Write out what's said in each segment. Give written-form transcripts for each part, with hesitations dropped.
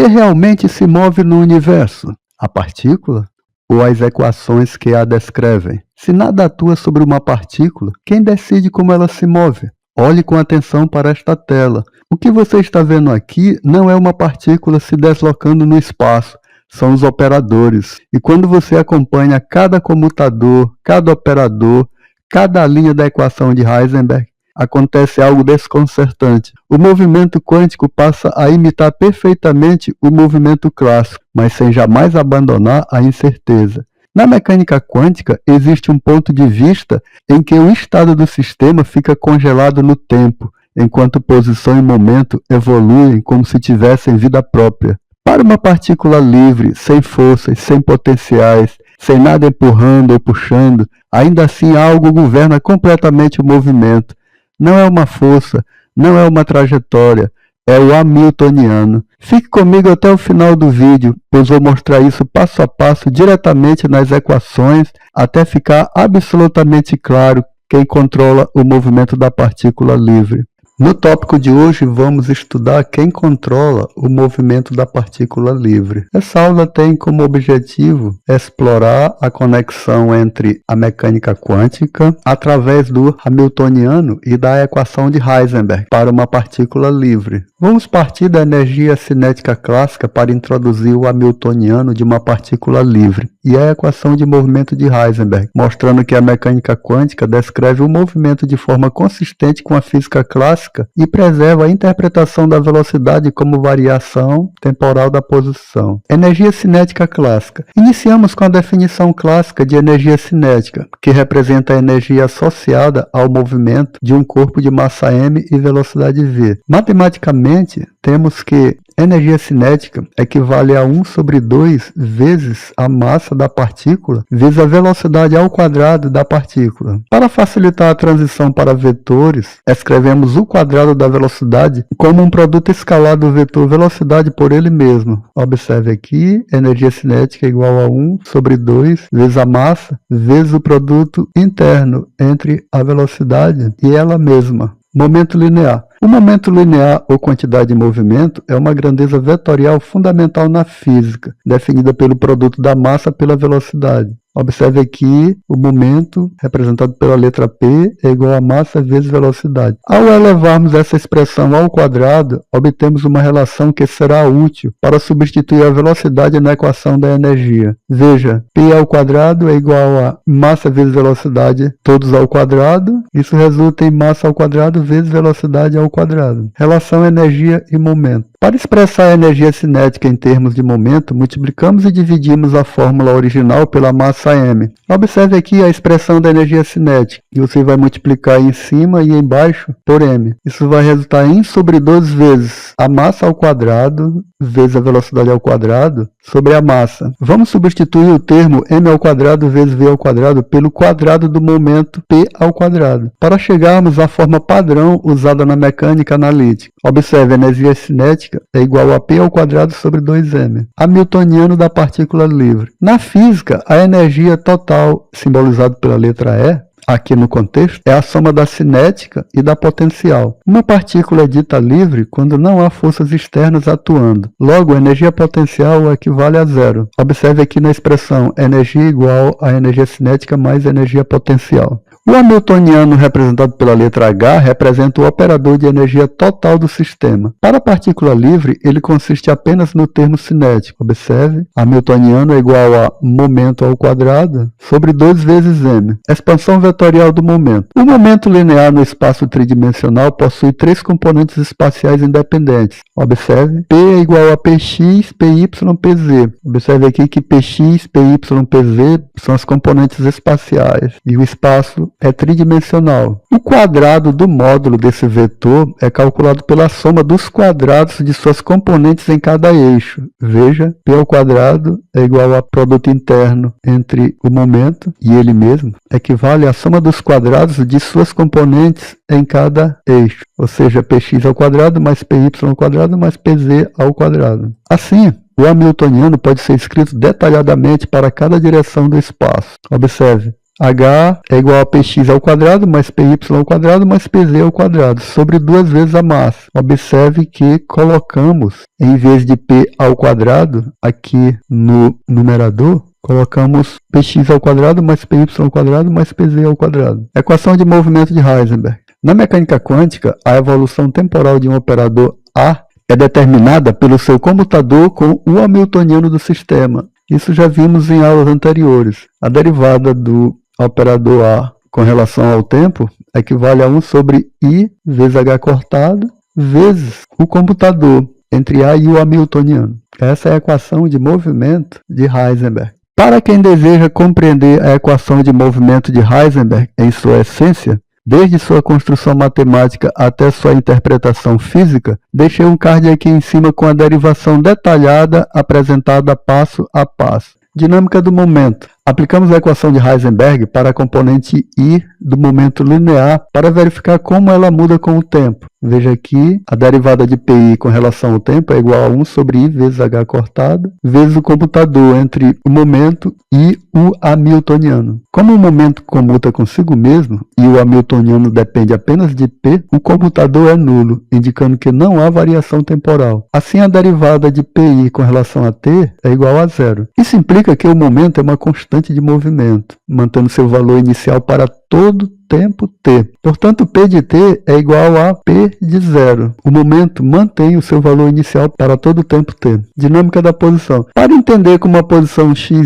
que realmente se move no universo? A partícula ou as equações que a descrevem? Se nada atua sobre uma partícula, quem decide como ela se move? Olhe com atenção para esta tela. O que você está vendo aqui não é uma partícula se deslocando no espaço, são os operadores. E quando você acompanha cada comutador, cada operador, cada linha da equação de Heisenberg, acontece algo desconcertante. O movimento quântico passa a imitar perfeitamente o movimento clássico, mas sem jamais abandonar a incerteza. Na mecânica quântica, existe um ponto de vista em que o estado do sistema fica congelado no tempo, enquanto posição e momento evoluem como se tivessem vida própria. Para uma partícula livre, sem forças, sem potenciais, sem nada empurrando ou puxando, ainda assim algo governa completamente o movimento. Não é uma força, não é uma trajetória, é o hamiltoniano. Fique comigo até o final do vídeo, pois vou mostrar isso passo a passo diretamente nas equações, até ficar absolutamente claro quem controla o movimento da partícula livre. No tópico de hoje, vamos estudar quem controla o movimento da partícula livre. Essa aula tem como objetivo explorar a conexão entre a mecânica quântica através do hamiltoniano e da equação de Heisenberg para uma partícula livre. Vamos partir da energia cinética clássica para introduzir o hamiltoniano de uma partícula livre e a equação de movimento de Heisenberg, mostrando que a mecânica quântica descreve o movimento de forma consistente com a física clássica e preserva a interpretação da velocidade como variação temporal da posição. Energia cinética clássica. Iniciamos com a definição clássica de energia cinética, que representa a energia associada ao movimento de um corpo de massa m e velocidade v. Matematicamente, temos que energia cinética equivale a 1 sobre 2 vezes a massa da partícula vezes a velocidade ao quadrado da partícula. Para facilitar a transição para vetores, escrevemos o quadrado da velocidade como um produto escalar do vetor velocidade por ele mesmo. Observe aqui, energia cinética é igual a 1 sobre 2 vezes a massa vezes o produto interno entre a velocidade e ela mesma. Momento linear. O momento linear ou quantidade de movimento é uma grandeza vetorial fundamental na física, definida pelo produto da massa pela velocidade. Observe aqui o momento, representado pela letra P, é igual a massa vezes velocidade. Ao elevarmos essa expressão ao quadrado, obtemos uma relação que será útil para substituir a velocidade na equação da energia. Veja, P ao quadrado é igual a massa vezes velocidade, todos ao quadrado. Isso resulta em massa ao quadrado vezes velocidade ao quadrado. Relação energia e momento. Para expressar a energia cinética em termos de momento, multiplicamos e dividimos a fórmula original pela massa m. Observe aqui a expressão da energia cinética, e você vai multiplicar em cima e embaixo por m. Isso vai resultar em sobre 2 vezes a massa ao quadrado vezes a velocidade ao quadrado sobre a massa. Vamos substituir o termo m ao quadrado vezes v ao quadrado pelo quadrado do momento p ao quadrado, para chegarmos à forma padrão usada na mecânica analítica. Observe, a energia cinética é igual a p ao quadrado sobre 2m. Hamiltoniano da partícula livre. Na física, a energia total, simbolizada pela letra E, aqui no contexto, é a soma da cinética e da potencial. Uma partícula é dita livre quando não há forças externas atuando. Logo, a energia potencial equivale a zero. Observe aqui na expressão energia igual a energia cinética mais energia potencial. O hamiltoniano, representado pela letra H, representa o operador de energia total do sistema. Para a partícula livre, ele consiste apenas no termo cinético. Observe, hamiltoniano é igual a momento ao quadrado sobre 2 vezes m. Expansão vetorial do momento. O momento linear no espaço tridimensional possui 3 componentes espaciais independentes. Observe, P é igual a Px, Py, Pz. Observe aqui que Px, Py, Pz são as componentes espaciais e o espaço é tridimensional. O quadrado do módulo desse vetor é calculado pela soma dos quadrados de suas componentes em cada eixo. Veja, P ao quadrado é igual a produto interno entre o momento e ele mesmo, equivale à soma dos quadrados de suas componentes em cada eixo, ou seja, Px ao quadrado mais Py ao quadrado mais Pz ao quadrado. Assim, o hamiltoniano pode ser escrito detalhadamente para cada direção do espaço. Observe, H é igual a px ao quadrado mais py ao quadrado mais pz ao quadrado, sobre 2 vezes a massa. Observe que colocamos, em vez de p ao quadrado, aqui no numerador, colocamos px ao quadrado mais py ao quadrado mais pz ao quadrado. Equação de movimento de Heisenberg. Na mecânica quântica, a evolução temporal de um operador A é determinada pelo seu comutador com o hamiltoniano do sistema. Isso já vimos em aulas anteriores. A derivada do operador A com relação ao tempo equivale a 1 sobre I vezes H cortado vezes o computador entre A e o hamiltoniano. Essa é a equação de movimento de Heisenberg. Para quem deseja compreender a equação de movimento de Heisenberg em sua essência, desde sua construção matemática até sua interpretação física, deixei um card aqui em cima com a derivação detalhada apresentada passo a passo. Dinâmica do momento. Aplicamos a equação de Heisenberg para a componente I do momento linear para verificar como ela muda com o tempo. Veja aqui, a derivada de PI com relação ao tempo é igual a 1 sobre I vezes H cortado, vezes o computador entre o momento e o hamiltoniano. Como o momento comuta consigo mesmo e o hamiltoniano depende apenas de P, o computador é nulo, indicando que não há variação temporal. Assim, a derivada de PI com relação a T é igual a zero. Isso implica que o momento é uma constante de movimento, mantendo seu valor inicial para todo tempo t. Portanto, P de t é igual a P de zero. O momento mantém o seu valor inicial para todo o tempo t. Dinâmica da posição. Para entender como a posição xi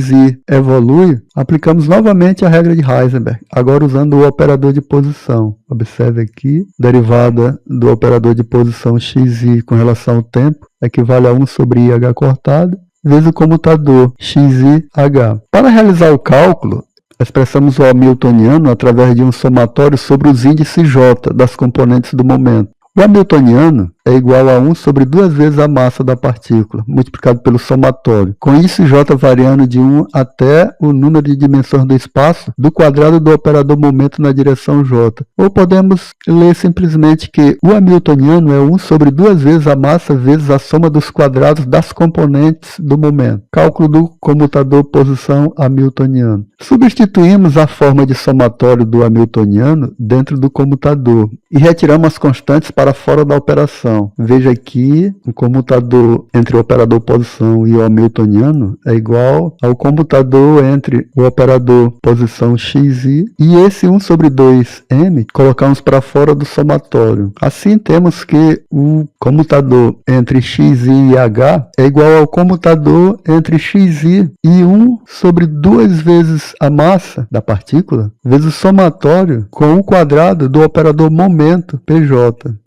evolui, aplicamos novamente a regra de Heisenberg, agora usando o operador de posição. Observe aqui, derivada do operador de posição xi com relação ao tempo equivale a 1 sobre IH cortado, vezes o comutador xi h. Para realizar o cálculo, expressamos o hamiltoniano através de um somatório sobre os índices J das componentes do momento. O hamiltoniano é igual a 1 sobre 2 vezes a massa da partícula, multiplicado pelo somatório. Com isso, J variando de 1 até o número de dimensões do espaço do quadrado do operador momento na direção J. Ou podemos ler simplesmente que o hamiltoniano é 1 sobre 2 vezes a massa vezes a soma dos quadrados das componentes do momento. Cálculo do comutador posição hamiltoniano. Substituímos a forma de somatório do hamiltoniano dentro do comutador e retiramos as constantes para fora da operação. Veja aqui, o comutador entre o operador posição e o hamiltoniano é igual ao comutador entre o operador posição xi e esse 1 sobre 2m colocamos para fora do somatório. Assim, temos que o comutador entre xi e h é igual ao comutador entre xi e 1 sobre 2 vezes a massa da partícula, vezes o somatório com o quadrado do operador momento, pj.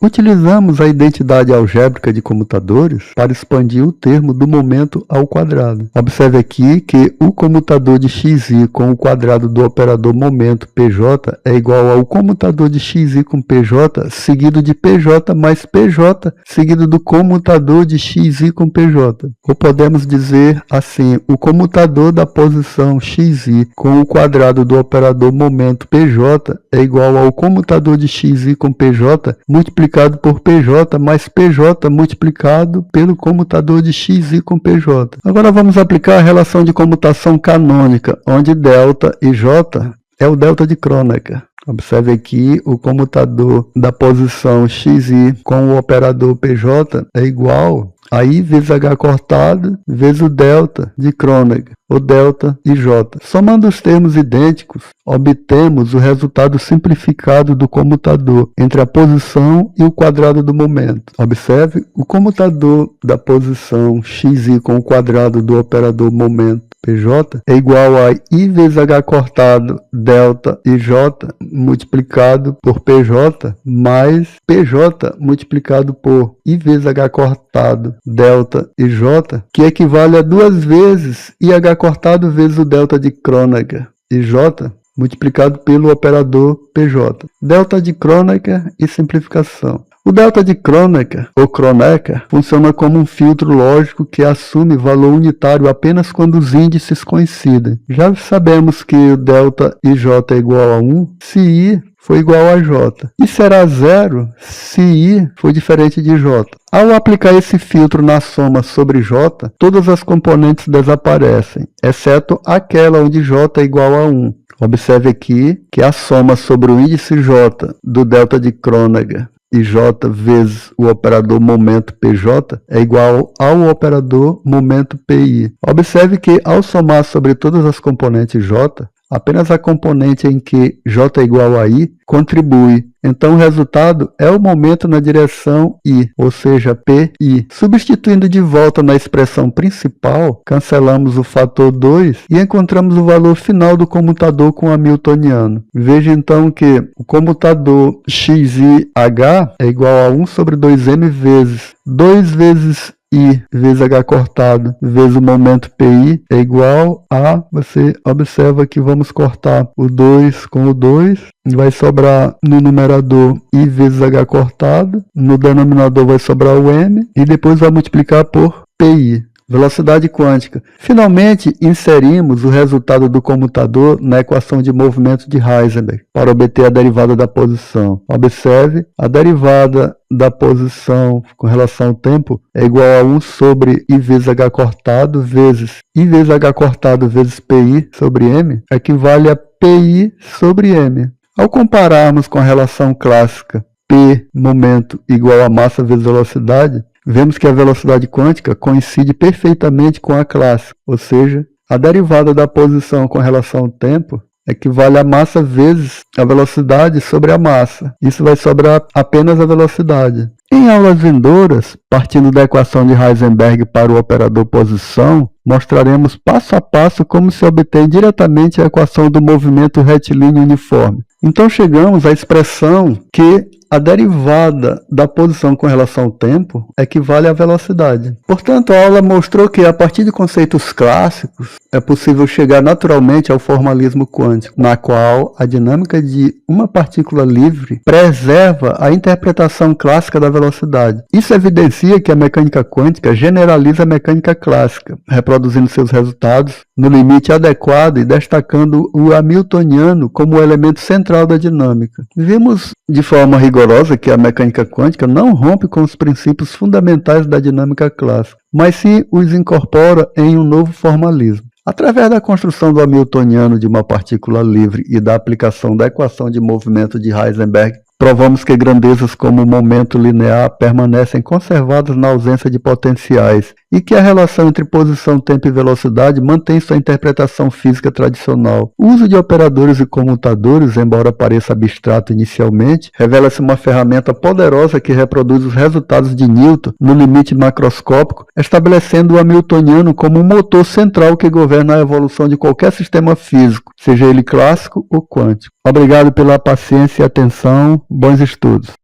Utilizamos a identidade algébrica de comutadores para expandir o termo do momento ao quadrado. Observe aqui que o comutador de xi com o quadrado do operador momento pj é igual ao comutador de xi com pj seguido de pj mais pj seguido do comutador de xi com pj. Ou podemos dizer assim, o comutador da posição xi com o quadrado do operador momento pj é igual ao comutador de xi com pj multiplicado por pj mais pj multiplicado pelo comutador de xi com pj. Agora vamos aplicar a relação de comutação canônica, onde delta e j é o delta de Kronecker. Observe aqui, o comutador da posição xi com o operador pj é igual a I vezes H cortado vezes o delta de Kronecker, o delta de J. Somando os termos idênticos, obtemos o resultado simplificado do comutador entre a posição e o quadrado do momento. Observe, o comutador da posição xi com o quadrado do operador momento pj é igual a I vezes H cortado delta e J multiplicado por pj mais pj multiplicado por I vezes H cortado delta e J, que equivale a 2 vezes IH cortado vezes o delta de Kronecker e J multiplicado pelo operador pj. Delta de Kronecker e simplificação. O delta de Kronecker, ou Kronecker, funciona como um filtro lógico que assume valor unitário apenas quando os índices coincidem. Já sabemos que o delta ij é igual a 1 se I for igual a j, e será zero se I for diferente de j. Ao aplicar esse filtro na soma sobre j, todas as componentes desaparecem, exceto aquela onde j é igual a 1. Observe aqui que a soma sobre o índice J do delta de Kronecker e J vezes o operador momento PJ é igual ao operador momento PI. Observe que ao somar sobre todas as componentes J, apenas a componente em que J é igual a I contribui. Então o resultado é o momento na direção I, ou seja, PI. Substituindo de volta na expressão principal, cancelamos o fator 2 e encontramos o valor final do comutador com hamiltoniano. Veja então que o comutador XIH é igual a 1 sobre 2m vezes 2 vezes I vezes H cortado vezes o momento PI é igual a, você observa que vamos cortar o 2 com o 2, vai sobrar no numerador I vezes H cortado, no denominador vai sobrar o M e depois vai multiplicar por PI. Velocidade quântica. Finalmente, inserimos o resultado do comutador na equação de movimento de Heisenberg para obter a derivada da posição. Observe, a derivada da posição com relação ao tempo é igual a 1 sobre I vezes H cortado vezes I vezes H cortado vezes PI sobre M, equivale a PI sobre M. Ao compararmos com a relação clássica P, momento, igual a massa vezes velocidade, vemos que a velocidade quântica coincide perfeitamente com a clássica, ou seja, a derivada da posição com relação ao tempo equivale a massa vezes a velocidade sobre a massa. Isso vai sobrar apenas a velocidade. Em aulas vindouras, partindo da equação de Heisenberg para o operador posição, mostraremos passo a passo como se obtém diretamente a equação do movimento retilíneo uniforme. Então chegamos à expressão que a derivada da posição com relação ao tempo equivale à velocidade. Portanto, a aula mostrou que, a partir de conceitos clássicos, é possível chegar naturalmente ao formalismo quântico, na qual a dinâmica de uma partícula livre preserva a interpretação clássica da velocidade. Isso evidencia que a mecânica quântica generaliza a mecânica clássica, reproduzindo seus resultados no limite adequado e destacando o hamiltoniano como o elemento central da dinâmica. Vimos de forma rigorosa que a mecânica quântica não rompe com os princípios fundamentais da dinâmica clássica, mas sim os incorpora em um novo formalismo. Através da construção do hamiltoniano de uma partícula livre e da aplicação da equação de movimento de Heisenberg, provamos que grandezas como o momento linear permanecem conservadas na ausência de potenciais e que a relação entre posição, tempo e velocidade mantém sua interpretação física tradicional. O uso de operadores e comutadores, embora pareça abstrato inicialmente, revela-se uma ferramenta poderosa que reproduz os resultados de Newton no limite macroscópico, estabelecendo o hamiltoniano como um motor central que governa a evolução de qualquer sistema físico, seja ele clássico ou quântico. Obrigado pela paciência e atenção. Bons estudos.